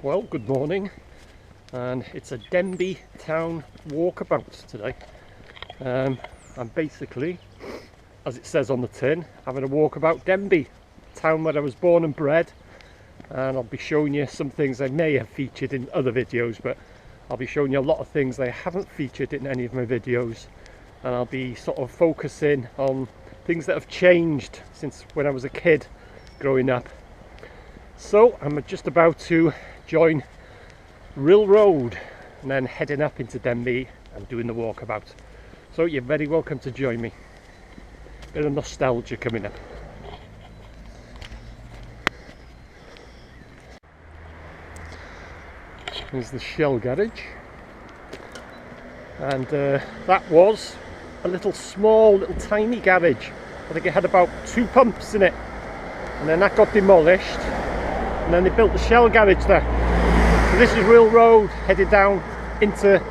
Well, good morning, and it's a Denbigh Town walkabout today. I'm basically, as it says on the tin, having a walkabout Denbigh, town where I was born and bred, and I'll be showing you some things I may have featured in other videos, but I'll be showing you a lot of things I haven't featured in any of my videos, and I'll be sort of focusing on things that have changed since when I was a kid growing up. So I'm just about to join Rill Road and then heading up into Denbigh and doing the walkabout. So you're very welcome to join me. Bit of nostalgia coming up. There's the Shell garage, and that was a little tiny garage. I think it had about 2 pumps in it, and then that got demolished, and then they built the Shell garage there. So this is Rill Road, headed down into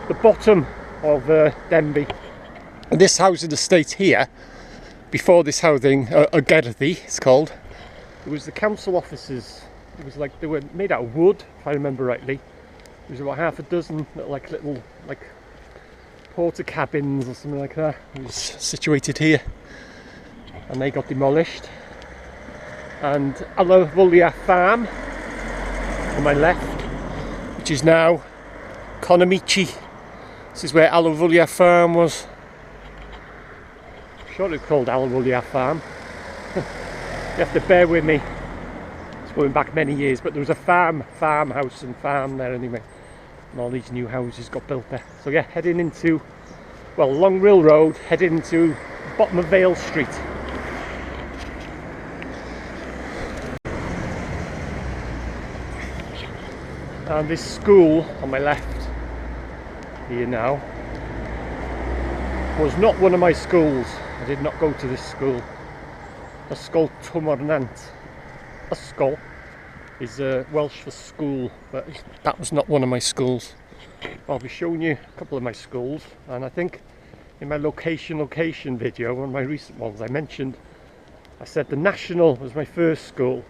the bottom of Denbigh. And this housing estate here, before this housing, Gerthy it's called, it was the council offices. It was like they were made out of wood, if I remember rightly. There was about half a dozen little porter cabins or something like that. It was situated here, and they got demolished. And Alawulia Farm on my left, which is now Konamichi. This is where Alawulia Farm was. I'm sure it's called Alawulia Farm. You have to bear with me. It's going back many years, but there was a farmhouse and farm there anyway. And all these new houses got built there. So yeah, heading into, well, along Rill Road, heading into bottom of Vale Street. And this school on my left here now was not one of my schools. I did not go to this school. Ysgol Twmornant. Ysgol is Welsh for school, but that was not one of my schools. I'll be showing you a couple of my schools, and I think in my location video, one of my recent ones, I said the National was my first school,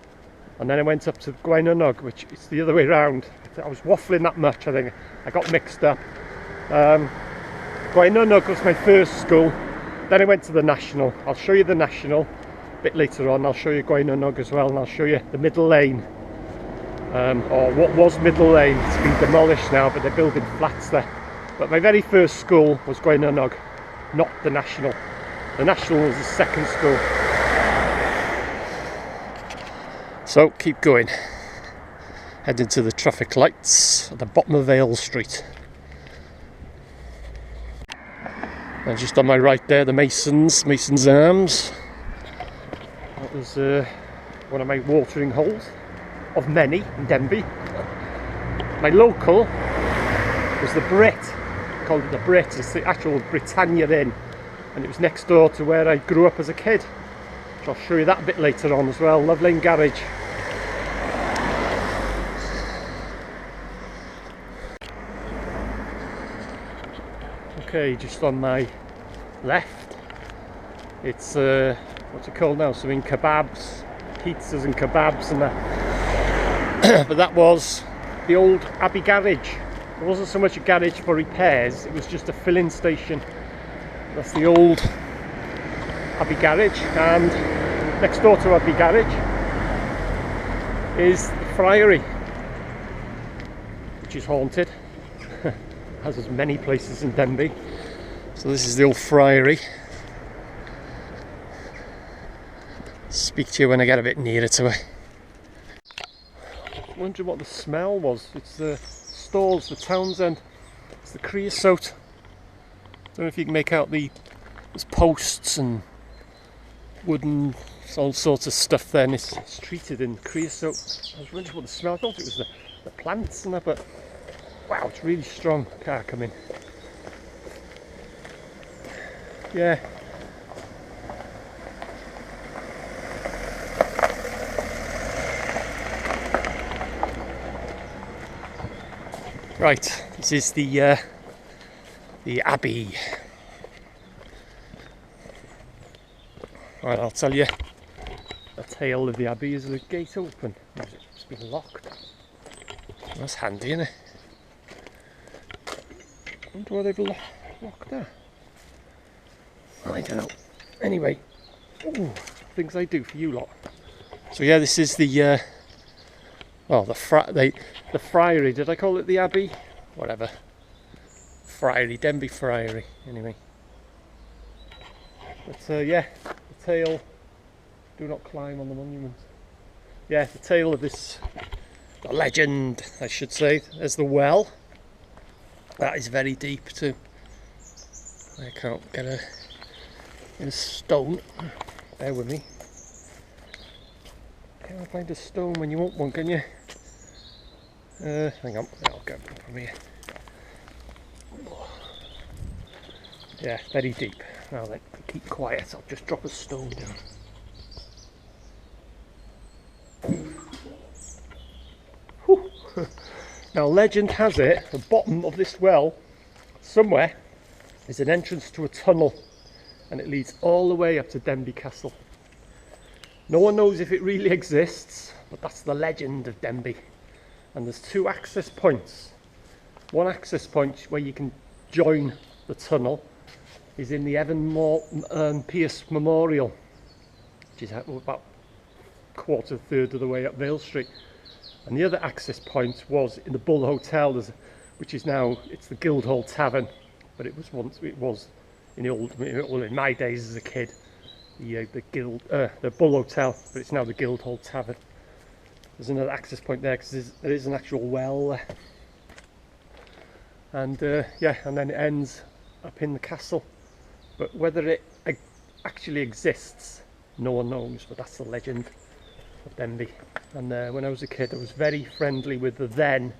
and then I went up to Gwynonnog, which is the other way around. I was waffling that much, I think. I got mixed up. Gwynonnog was my first school, then I went to the National. I'll show you the National a bit later on. I'll show you Gwynonnog as well, and I'll show you the Middle Lane, or what was Middle Lane. It's been demolished now, but they're building flats there. But my very first school was Gwynonnog, not the National. The National was the second school. So keep going, heading to the traffic lights at the bottom of Vale Street. And just on my right there, the Mason's Arms. That was one of my watering holes, of many in Denbigh. My local was the Brit, called it the Brit. It's the actual Britannia Inn, and it was next door to where I grew up as a kid. So I'll show you that a bit later on as well. Love Lane Garage. Okay, just on my left, it's what's it called now? Something kebabs, pizzas and kebabs and that. But that was the old Abbey garage. It wasn't so much a garage for repairs, it was just a filling station. That's the old Abbey garage, and next door to Abbey garage is the Friary, which is haunted. As is many places in Denbigh. So this is the old Friary. Speak to you when I get a bit nearer to it. I'm wondering what the smell was. It's the stalls for Townsend. It's the creosote. Don't know if you can make out there's posts and wooden, all sorts of stuff there, and it's treated in creosote. I was wondering what the smell. I thought it was the plants and that, but wow, it's really strong. Car coming. Yeah. Right, this is the Abbey. Right, I'll tell you a tale of the Abbey. Is the gate open? It's been locked. That's handy, isn't it? I wonder why they've locked that. I don't know. Anyway, ooh, things I do for you lot. So yeah, this is the the friary. Did I call it the abbey? Whatever. Friary, Denbigh Friary. Anyway. But yeah, the tale. Do not climb on the monument. Yeah, the tale of this, the legend, I should say. There's the well. That is very deep too. I can't get a stone. Bear with me. Can't find a stone when you want one, can you? Hang on, I'll get one from here. Yeah, very deep. Now then, keep quiet, I'll just drop a stone down. Whew. Now legend has it, the bottom of this well, somewhere, is an entrance to a tunnel, and it leads all the way up to Denbigh Castle. No one knows if it really exists, but that's the legend of Denbigh. And there's two access points. One access point where you can join the tunnel is in the Evan Pierce Memorial, which is about third of the way up Vale Street. And the other access point was in the Bull Hotel, which is now, it's the Guildhall Tavern, but it was in my days as a kid, the Bull Hotel, but it's now the Guildhall Tavern. There's another access point there because there is an actual well there. And yeah, and then it ends up in the castle. But whether it actually exists, no one knows, but that's the legend of Denbigh. And when I was a kid, I was very friendly with the then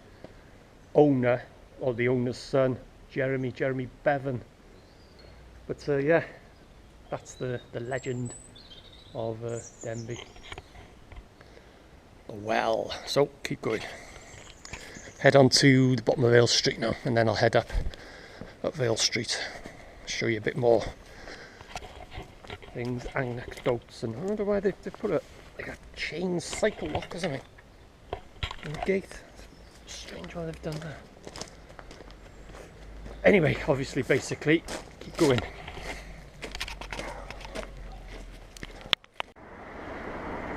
owner, or the owner's son, Jeremy Bevan. But yeah, that's the legend of Denbigh. Well, so keep going. Head on to the bottom of Vale Street now, and then I'll head up Vale Street. Show you a bit more things, anecdotes, and I wonder why they put like a chain cycle lock or something in the gate. It's strange why they've done that. Anyway, obviously, basically, keep going.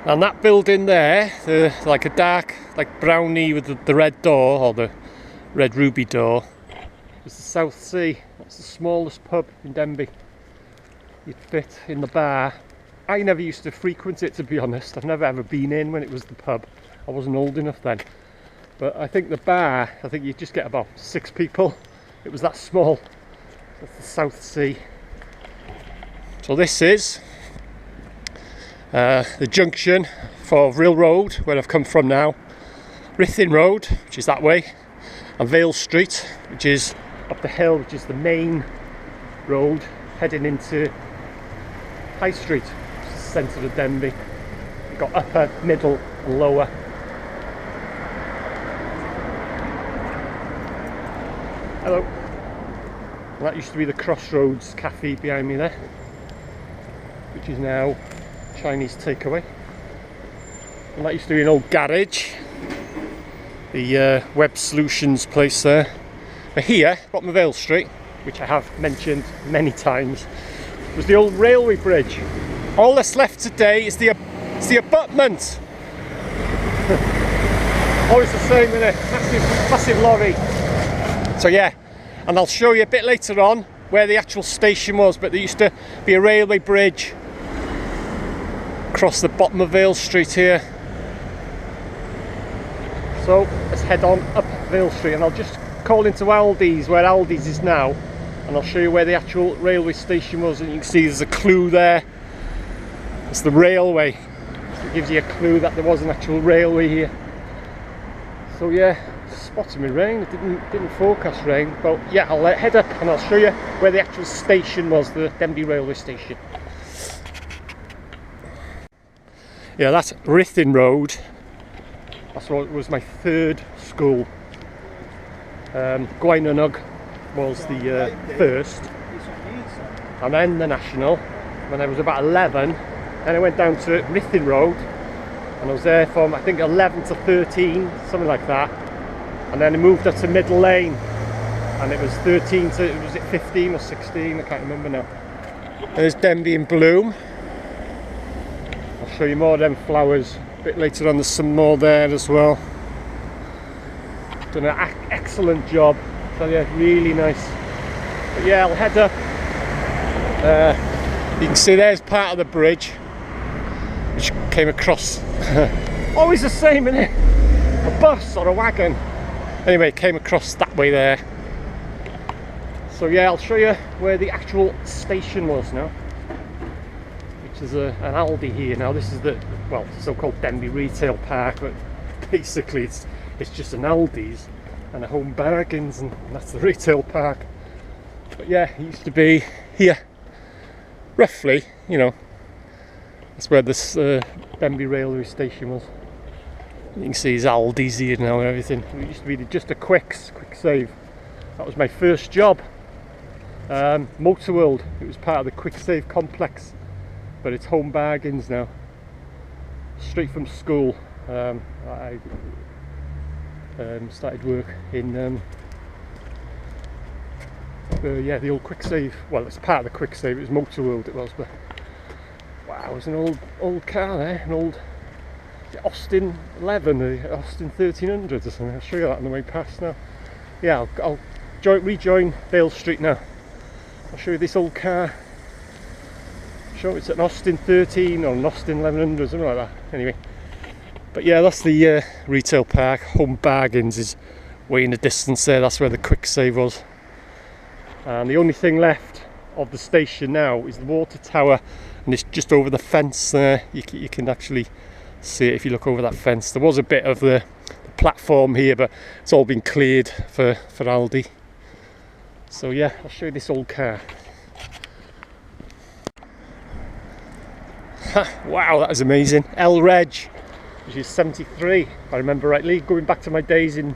And that building there, like a dark, like brownie with the red door, or the red ruby door, is the South Sea. That's the smallest pub in Denbigh. You'd fit in the bar. I never used to frequent it, to be honest. I've never ever been in when it was the pub. I wasn't old enough then. But I think the bar, I think you'd just get about 6 people. It was that small. That's the South Sea. So this is the junction for Rill Road, where I've come from now. Ruthin Road, which is that way. And Vale Street, which is up the hill, which is the main road heading into High Street, which is the centre of Denbigh. You've got upper, middle and lower. Hello. And that used to be the Crossroads Cafe behind me there, which is now Chinese takeaway. And that used to be an old garage, the Web Solutions place there. But here, bottom of Vale Street, which I have mentioned many times, was the old railway bridge. All that's left today is the abutment. Always the same, isn't it? Massive lorry. So yeah, and I'll show you a bit later on where the actual station was, but there used to be a railway bridge across the bottom of Vale Street here. So let's head on up Vale Street, and I'll just call into Aldi's, where Aldi's is now, and I'll show you where the actual railway station was. And you can see there's a clue there. It's the railway. So it gives you a clue that there was an actual railway here. So yeah, spotting me rain. It didn't forecast rain, but yeah, I'll head up and I'll show you where the actual station was, the Denbigh railway station. Yeah, that's Ruthin Road. That's what was my third school. Gwaenynnog was the first, and then the National when I was about 11. Then I went down to Ruthin Road, and I was there from I think 11 to 13, something like that. and then I moved up to Middle Lane, and it was 13 to, was it 15 or 16, I can't remember now. There's Denbigh in bloom. I'll show you more of them flowers a bit later on. There's some more there as well. Done an excellent job, I tell you, really nice. But yeah, I'll head up. You can see there's part of the bridge which came across. Always the same, isn't it? A bus or a wagon. Anyway, it came across that way there. So yeah, I'll show you where the actual station was now, which is an Aldi here now. This is the, well, so-called Denbigh Retail Park, but basically it's just an Aldi's and a Home Bargains, and that's the retail park. But yeah, it used to be here, roughly, you know. That's where this Denbigh railway station was. You can see his Aldi's here now and everything. It used to be just a quick save. That was my first job. Motor World. It was part of the Quick Save complex, but it's Home Bargains now. Straight from school, I started work in yeah, the old Quick Save. Well, it's part of the Quick Save. It was Motor World. It was, but wow, it was an old car there, an old Austin 11, Austin 1300 or something. I'll show you that on the way past now. Yeah, I'll rejoin Vale Street now. I'll show you this old car. Show it's an Austin 13 or an Austin 1100, something like that. Anyway, but yeah, that's the retail park. Home Bargains is way in the distance there. That's where the Quick Save was. And the only thing left of the station now is the water tower, and it's just over the fence there. You can actually see it if you look over that fence. There was a bit of the platform here, but it's all been cleared for Aldi. So yeah, I'll show you this old car. Wow, that is amazing. L Reg, which is 73, if I remember rightly, going back to my days in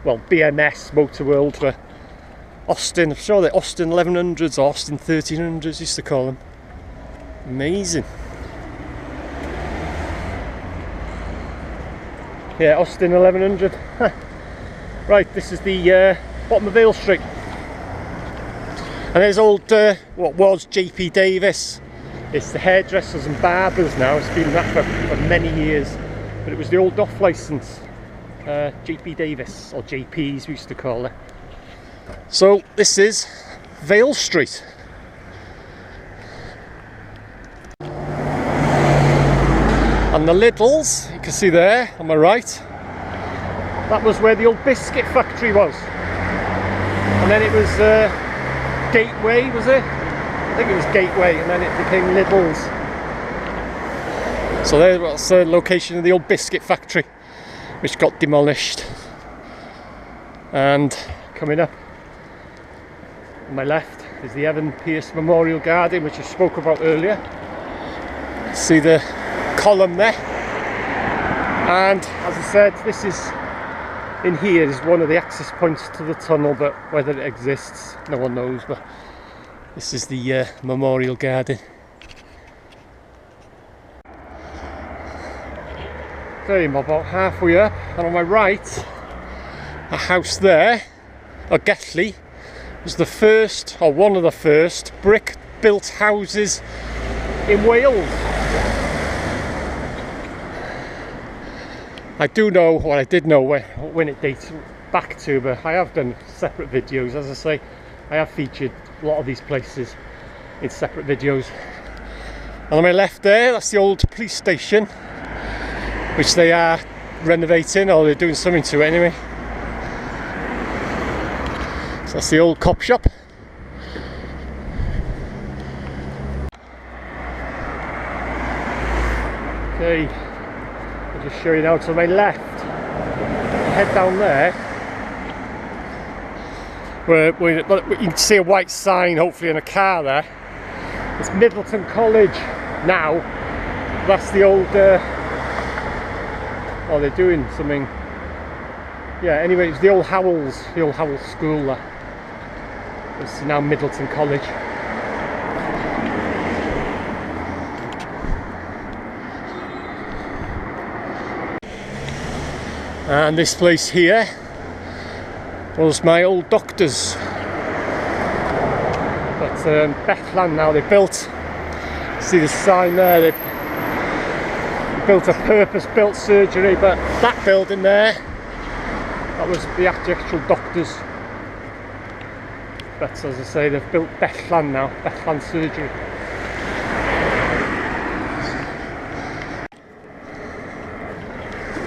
well, BMS, Motor World, for Austin. I'm sure they're Austin 1100s or Austin 1300s used to call them. Amazing. Yeah, Austin 1100. Right, this is the bottom of Vale Street. And there's old, what was JP Davis. It's the hairdressers and barbers now. It's been that for many years. But it was the old off licence. JP Davis, or JP's we used to call it. So this is Vale Street. And the Lidls, you can see there on my right, that was where the old biscuit factory was. And then it was Gateway, was it? I think it was Gateway, and then it became Lidls. So there's the location of the old biscuit factory, which got demolished. And coming up on my left is the Evan Pierce Memorial Garden, which I spoke about earlier. See the column there, and as I said, this is in here is one of the access points to the tunnel, but whether it exists no one knows. But this is the Memorial Garden. There I'm about halfway up, and on my right, a house there, or Getley, was the first, or one of the first, brick built houses in Wales. I do know, or I did know when it dates back to, but I have done separate videos. As I say, I have featured a lot of these places in separate videos. And on my left there, that's the old police station, which they are renovating, or they're doing something to it anyway. So that's the old cop shop. Okay, I'll just show you now to my left. Head down there, where you can see a white sign, hopefully, in a car there. It's Middleton College now. That's the old, oh, they're doing something. Yeah, anyway, it's the old Howells school there. It's now Middleton College. And this place here was my old doctor's. But Bethlehem now, they built, see the sign there, they built a purpose-built surgery, but that building there, that was the actual doctor's. But as I say, they've built Bethlehem now, Bethlehem surgery.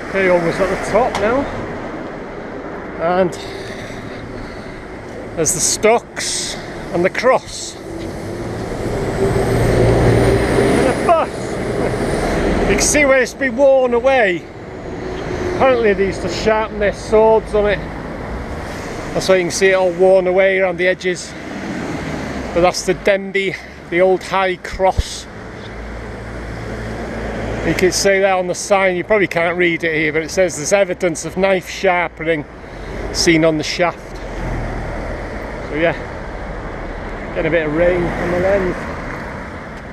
Okay, almost at the top now. And there's the stocks and the cross. And a bus. You can see where it's been worn away. Apparently they used to sharpen their swords on it. That's why you can see it all worn away around the edges. But that's the Denbigh, the old high cross. You can see that on the sign, you probably can't read it here, but it says there's evidence of knife sharpening seen on the shaft. So yeah, getting a bit of rain on the lens.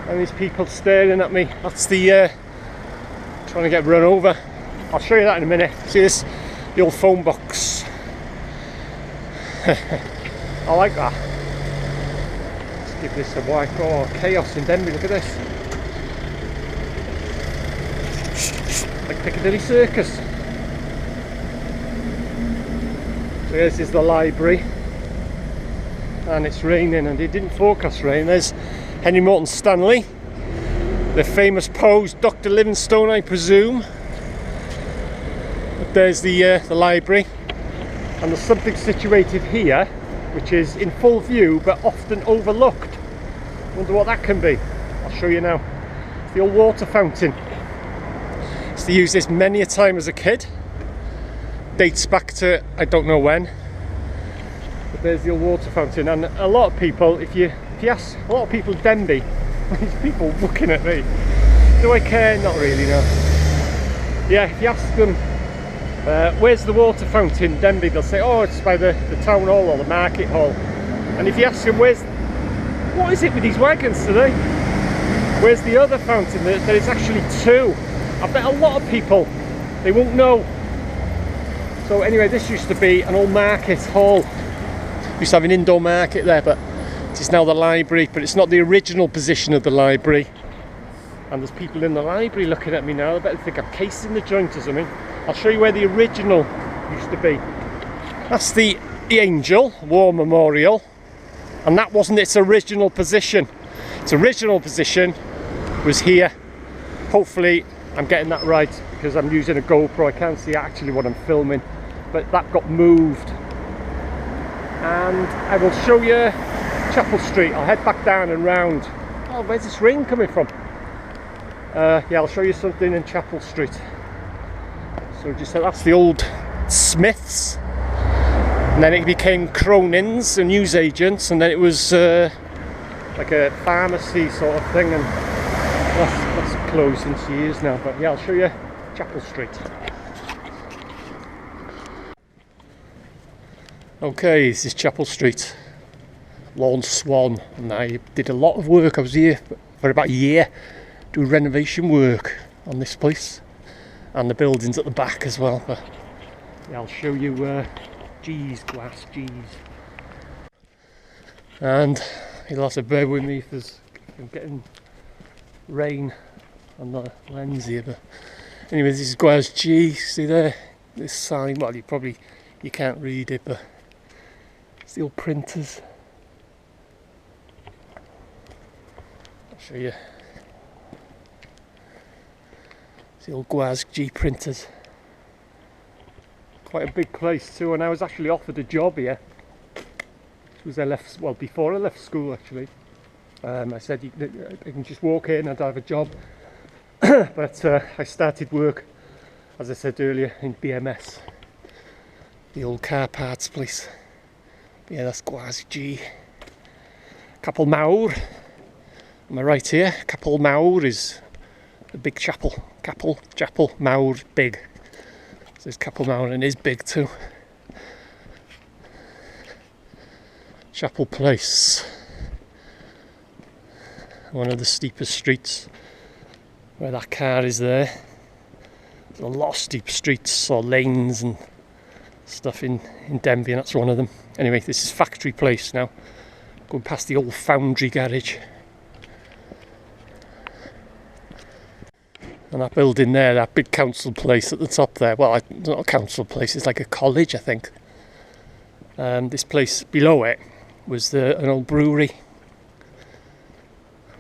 And these people staring at me. That's the, trying to get run over. I'll show you that in a minute. See this, the old phone box. I like that. Let's give this a whack. Oh, chaos in Denbigh, look at this. Like Piccadilly Circus. So this is the library. And it's raining, and it didn't forecast rain. There's Henry Morton Stanley. The famous pose, Dr. Livingstone, I presume. But there's the library. And there's something situated here which is in full view but often overlooked. Wonder what that can be. I'll show you now. It's the old water fountain. I used to use this many a time as a kid. Dates back to I don't know when. But there's the old water fountain, and a lot of people, if you ask a lot of people in Denbigh, these people looking at me, do I care? Not really, no. Yeah, if you ask them where's the water fountain in Denbigh, they'll say, oh, it's by the town hall or the market hall. And if you ask them what is it with these wagons today? Where's the other fountain? There is actually two. I bet a lot of people, they won't know. So anyway, this used to be an old market hall. Used to have an indoor market there, but it is now the library, but it's not the original position of the library. And there's people in the library looking at me now. I bet they think I'm casing the joint or something. I'll show you where the original used to be. That's the Angel War Memorial, and that wasn't its original position. Its original position was here. Hopefully I'm getting that right, because I'm using a GoPro. I can't see actually what I'm filming, but that got moved. And I will show you Chapel Street. I'll head back down and round. Oh, where's this rain coming from? Yeah, I'll show you something in Chapel Street. So just that's the old Smiths, and then it became Cronin's, a newsagents, and then it was like a pharmacy sort of thing, and that's closed since years now. But yeah, I'll show you Chapel Street. Okay, this is Chapel Street, Lawn Swan, and I did a lot of work. I was here for about a year doing renovation work on this place. And the buildings at the back as well. But yeah, I'll show you glass G's. And you'll have to bear with me if I'm getting rain on the lens here. But anyway, this is Glass G. See there, this sign. Well, you can't read it, but it's the old printers. I'll show you. The old Gwaz G printers. Quite a big place too, and I was actually offered a job here. This was before I left school actually. I said I can just walk in and I'd have a job. But I started work, as I said earlier, in BMS, the old car parts place. But yeah, that's Gwaz G. Capel Mawr. Am I right here? Capel Mawr is the big chapel. Chapel Mawr big. So there's Capel Mawr, and it is big too. Chapel Place. One of the steepest streets where that car is there. There's a lot of steep streets or lanes and stuff in Denbigh, and that's one of them. Anyway, this is Factory Place now. Going past the old foundry garage. And that building there, that big council place at the top there, well, it's not a council place, it's like a college, I think. This place below it was an old brewery.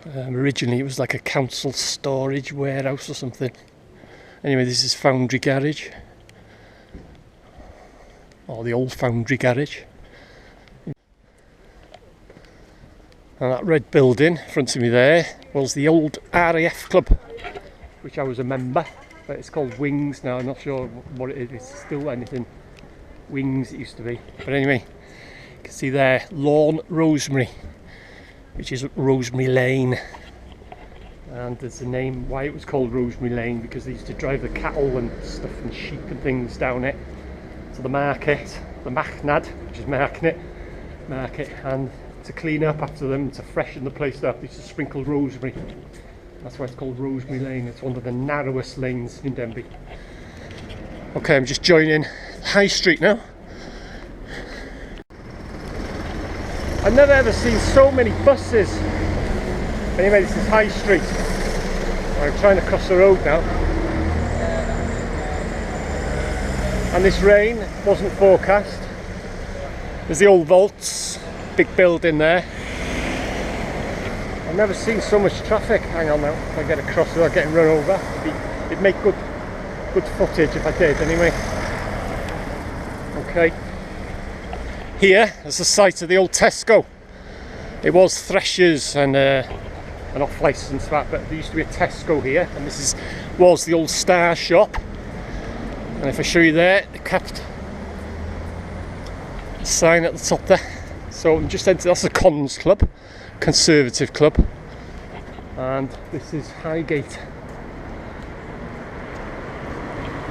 Originally it was like a council storage warehouse or something. Anyway, this is Foundry Garage. Or the old Foundry Garage. And that red building in front of me there was the old RAF club, which I was a member, but it's called Wings now. I'm not sure what it is. It's still anything Wings it used to be. But anyway, you can see there Lawn Rosemary, which is Rosemary Lane. And there's a name why it was called Rosemary Lane, because they used to drive the cattle and stuff and sheep and things down it to the market, the Machnad, which is market, and to clean up after them, to freshen the place up, they used to sprinkle rosemary. That's why it's called Rosemary Lane. It's one of the narrowest lanes in Denbigh. Okay, I'm just joining High Street now. I've never ever seen so many buses. Anyway, this is High Street. I'm trying to cross the road now. And this rain wasn't forecast. There's the old vaults, big building there. I've never seen so much traffic. Hang on now, if I get across without getting run over. It'd make good footage if I did anyway. Okay. Here is the site of the old Tesco. It was Threshers and an off-licence that, but there used to be a Tesco here, and this was the old Star shop. And if I show you there, they kept the sign at the top there. So I'm just entered, that's the Cons Club, Conservative Club, and this is Highgate,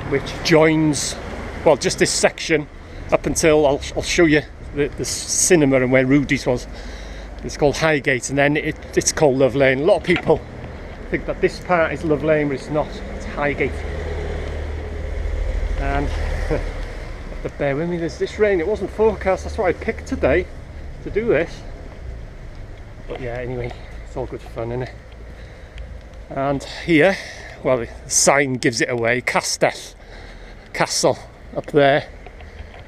which joins, well, just this section up until I'll show you the cinema and where Rudy's was. It's called Highgate, and then it's called Love Lane. A lot of people think that this part is Love Lane, but it's not. It's Highgate. And you have to bear with me. There's this rain. It wasn't forecast. That's what I picked today to do this. But yeah, anyway, it's all good fun, isn't it? And here, well, the sign gives it away. Castell Castle up there,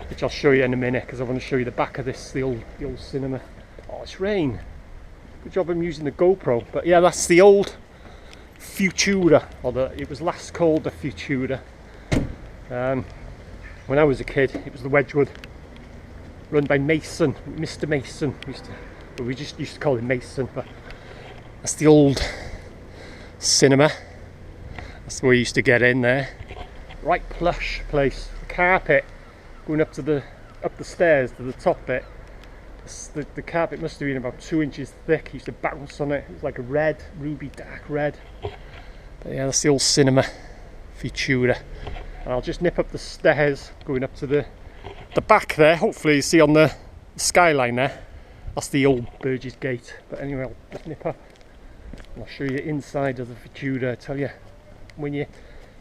which I'll show you in a minute because I want to show you the back of this, the old cinema. Oh, it's rain. Good job I'm using the GoPro. But yeah, that's the old Futura, or it was last called the Futura. When I was a kid, it was the Wedgwood, run by Mason, Mr. Mason. We just used to call him Mason, but that's the old cinema. That's where you used to get in there. Right plush place. Carpet going up the stairs to the top bit. The carpet must have been about 2 inches thick. Used to bounce on it. It was like a red, ruby dark red. But yeah, that's the old cinema, Futura. And I'll just nip up the stairs going up to the back there. Hopefully you see on the skyline there. That's the old Burgess gate. But anyway, I'll just nip up and I'll show you inside of the Futura. I tell you, when you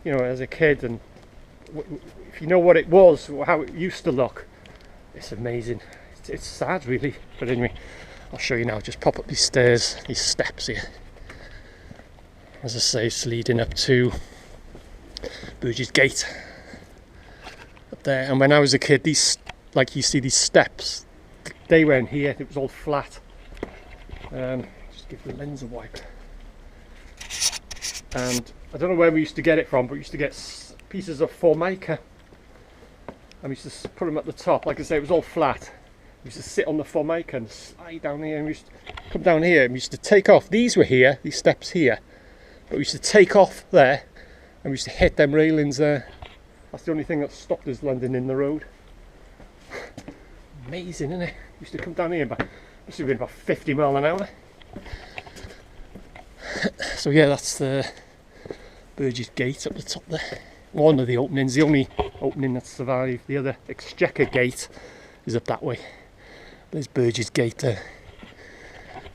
know, as a kid, and if you know what it was, how it used to look, it's amazing. It's sad really, but anyway, I'll show you now. Just pop up these stairs, these steps here. As I say, it's leading up to Burgess Gate up there. And when I was a kid, these, like you see these steps, they weren't here. It was all flat. Just give the lens a wipe. And I don't know where we used to get it from, but we used to get pieces of formica, and we used to put them at the top. Like I say, it was all flat. We used to sit on the formica and slide down here, and we used to come down here, and we used to take off. These were here, these steps here, but we used to take off there, and we used to hit them railings there. That's the only thing that stopped us landing in the road. Amazing, isn't it? We used to come down here, but must have been about 50 miles an hour. So yeah, that's the Burgess Gate up the top there. One of the openings, the only opening that survived. The other, Exchequer Gate, is up that way. There's Burgess Gate there.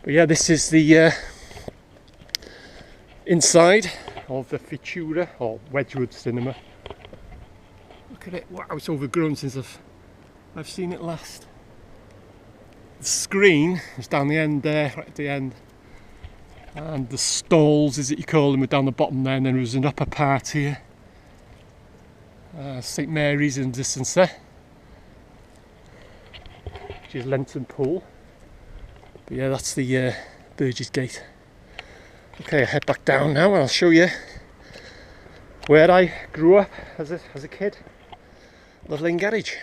But yeah, this is the inside of the Futura, or Wedgwood Cinema. Look at it. Wow, it's overgrown since I've seen it last. The screen is down the end there, right at the end. And the stalls, is it you call them, were down the bottom there, and then there was an upper part here. St Mary's in the distance there, which is Lenton Pool. But yeah, that's the Burgess Gate. Okay, I head back down now and I'll show you where I grew up as a kid. Loveland Garage.